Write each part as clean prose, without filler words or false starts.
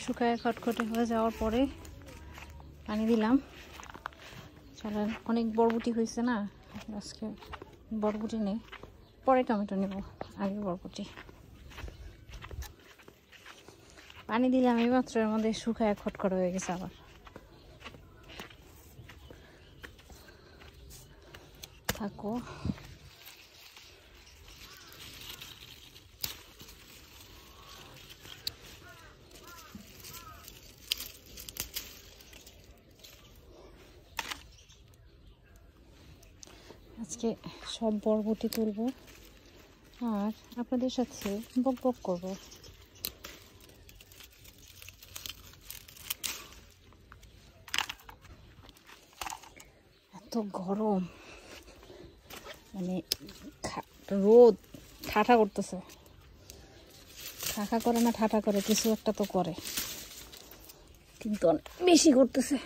শুকায় খটখটে হয়ে যাওয়ার পরে পানি দিলাম। চলেন, অনেক বরবটি হয়েছে না আজকে, বরবটি নেই, পরে টমেটো নেব, আগে বরবটি। পানি দিলাম এই মাত্র, এর মধ্যে শুকায় খটখট হয়ে গেছে আবার। থাকো, আজকে সব বরবটি তুলব আর আপনাদের সাথে বক বক করবো। এত গরম, মানে রোদ ঠাঠা করতেছে, ঠাঠা করে না ঠাঠা করে, কিছু একটা তো করে, কিন্তু অনেক বেশি করতেছে।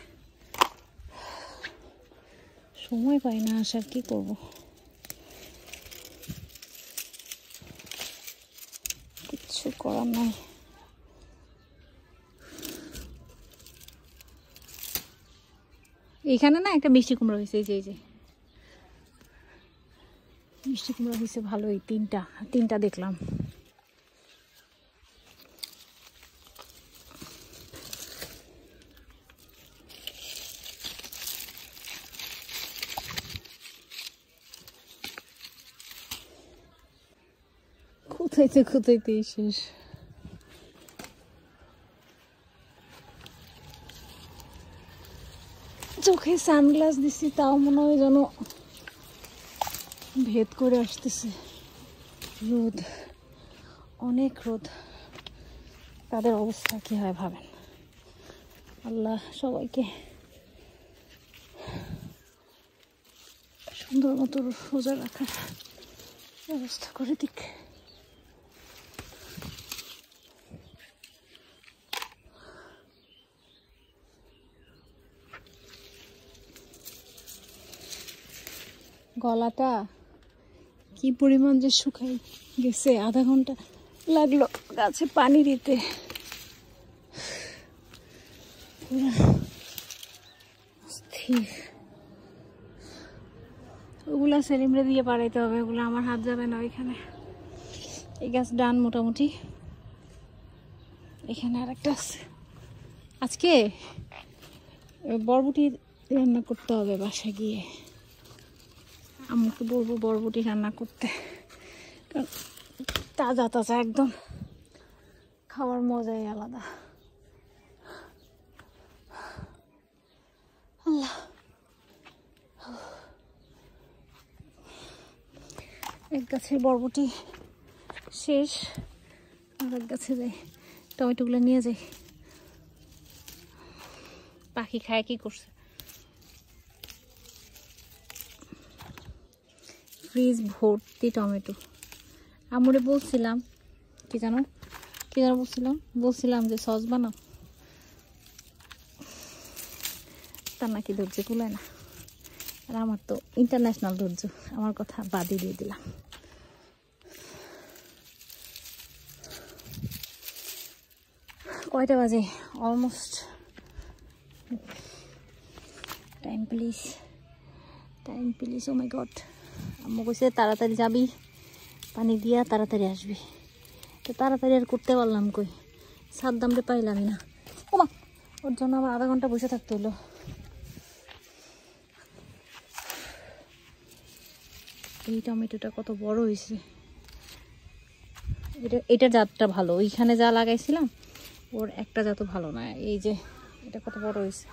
সময় পাই না আসার, কি করব, কিচ্ছু করার নাই। এখানে না একটা মিষ্টি কুমড়া হয়েছে, এই যে মিষ্টি কুমড়া হয়েছে ভালোই, তিনটা দেখলাম। কোথাইতে শেষ। চোখে সানগ্লাস দিচ্ছি, তাও মনে হয় যেন ভেদ করে আসতেছে। রোদ, অনেক রোদ, তাদের অবস্থা কি হয় ভাবেন। আল্লাহ সবাইকে সুন্দর মতো রোজা রাখার ব্যবস্থা করে দিক। গলাটা কি পরিমাণ যে শুকাই গেছে, আধা ঘন্টা লাগলো গাছে পানি দিতে। ওগুলা সেলিমরে দিয়ে পাড়াইতে হবে, ওগুলো আমার হাত যাবে না ওইখানে। এই গাছ ডান মোটামুটি, এখানে আর একটা আছে। আজকে বরবটি রান্না করতে হবে বাসায় গিয়ে, আম্মুকে বলবো বরবটি রান্না করতে, কারণ তাজা তাজা একদম, খাওয়ার মজাই আলাদা। আল্লাহ, এক গাছের বরবটি শেষ, আর এক গাছে যাই, টমেটোগুলো নিয়ে যাই। পাখি খায় কি করছে। ফ্রিজ ভর্তি টমেটো। আমরে বলছিলাম কি জানো বলছিলাম যে সস বানাও, তার নাকি ধৈর্য কুলায় না। আর আমার তো ইন্টারন্যাশনাল ধৈর্য, আমার কথা বাদই দিয়ে দিলাম। কয়টা বাজে? Almost. Time please, oh my god. আম্মু কইছে তাড়াতাড়ি যাবি, পানি দিয়া তাড়াতাড়ি আসবি। তো তাড়াতাড়ি আর করতে পারলাম কই, সাদ্দামরে পাইলামই না। ওমা, ওর জন্য আবার আধা ঘন্টা বসে থাকতে হলো। এই টমেটোটা কত বড় হয়েছে, এটার জাতটা ভালো, ওইখানে যা লাগাইছিলাম ওর একটা জাত ভালো না। এই যে এটা কত বড় হয়েছে।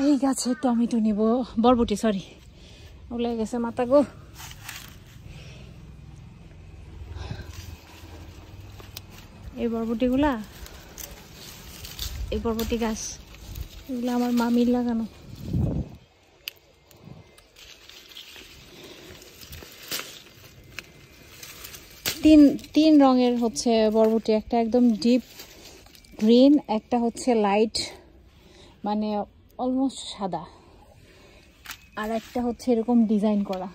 এই গাছে টমেটো নিব, বরবটি সরি, ওগুলো গেছে মাথা গো। এই বরবটি গাছ এগুলো আমার মামির লাগানো। তিন রঙের হচ্ছে বরবটি, একটা একদম ডিপ গ্রিন, একটা হচ্ছে লাইট মানে অলমোস্ট সাদা, আর একটা হচ্ছে এরকম ডিজাইন করা।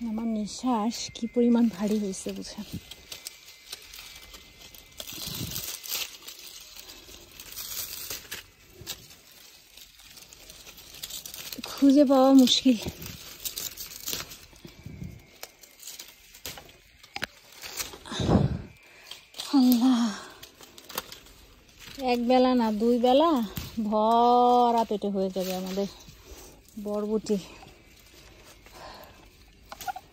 আমার নিঃশ্বাস কি পরিমাণ ভারী হয়েছে বুঝেন। খুঁজে পাওয়া মুশকিল। আল্লাহ, এক বেলা না 2 বেলা ভরা পেটে হয়ে যাবে আমাদের বরবটি।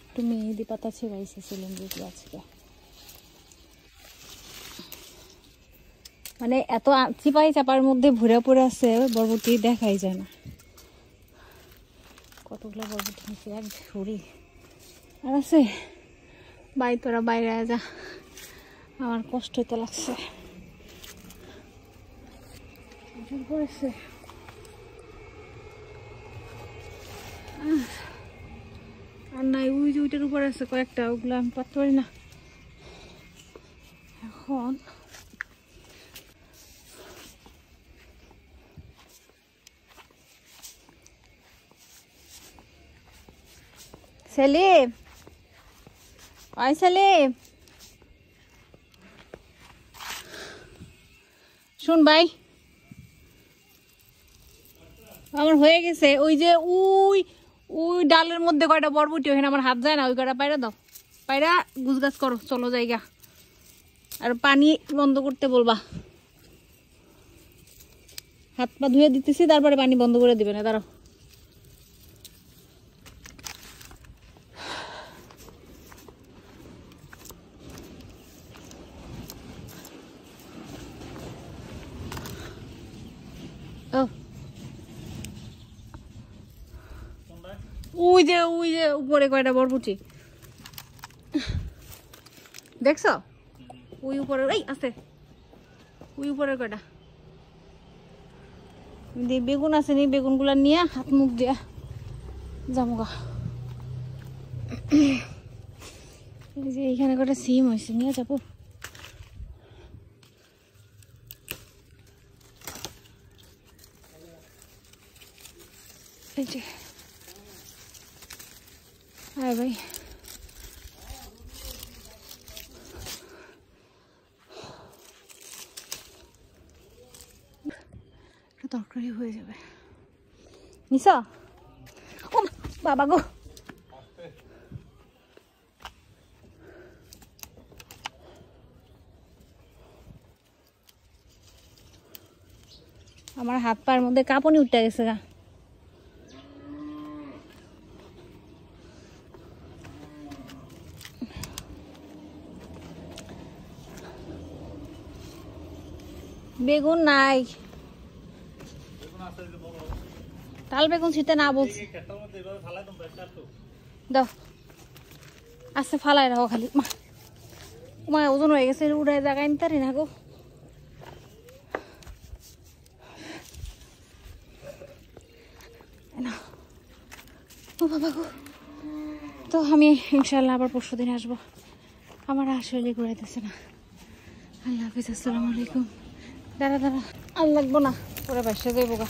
একটু মেহেদি পাতা ছেড়াইছিলাম বুঝি আজকে, মানে এত চিপাই চাপার মধ্যে ভরে পড়ে আছে বরবটি, দেখাই যায় না। কতগুলো বরবটি নিচে এক ঝুড়ি আর আছে। বাই তোরা বাইরে যা, আমার কষ্ট হইতে লাগছে। পড়েছে আর নাই, ওই যে ওইটার উপরে আছে কয়েকটা, ওগুলো আমি পারতে পারি না এখন। সেলিম, ওই সেলিম শুন ভাই, আমার হয়ে গেছে। ওই যে ওই ওই ডালের মধ্যে কয়টা বরবটি, ওখানে আমার হাত যায় না, ওই কয়টা পায়রা দাও, পায়রা গুছগাছ করো, চলো জায়গা। আর পানি বন্ধ করতে বলবা, হাত পা ধুয়ে দিতেছি, তারপরে পানি বন্ধ করে দিবে না, দাঁড়াও। ওই যে উপরে কয়টা বরবটি দেখছো, ওই উপরে, এই আছে ওই উপরে কয়টা। বেগুন আছে নি, বেগুন গুলা নিয়ে হাত মুখ দিয়া যামগা। এই যে এইখানে কয়টা সিম হয়েছে, নিয়ে যাবো। এই যে আয় ভাই, তরকারি হয়ে যাবে। নিশা, ও বাবা গো, আমার হাত পায়ের মধ্যে কাঁপুনি উঠে গেছে গা। বেগুন নাই, তাল বেগুন ছিটে না বলছি, দাও আচ্ছা ফালাই রাখো খালি। মা ওজন হয়ে গেছে, উড়াই জায়গায় নিতে পারি না গো। ও বাবা গো, তো আমি ইনশাল্লাহ আবার পরশুদিন আসবো। আমার আসলে ঘুরাইতেছে না। আল্লাহ হাফিজ, আসসালামু আলাইকুম। দাঁড়া দাঁড়া, আর লাগবো না, পরে বাসা যাইবো গা।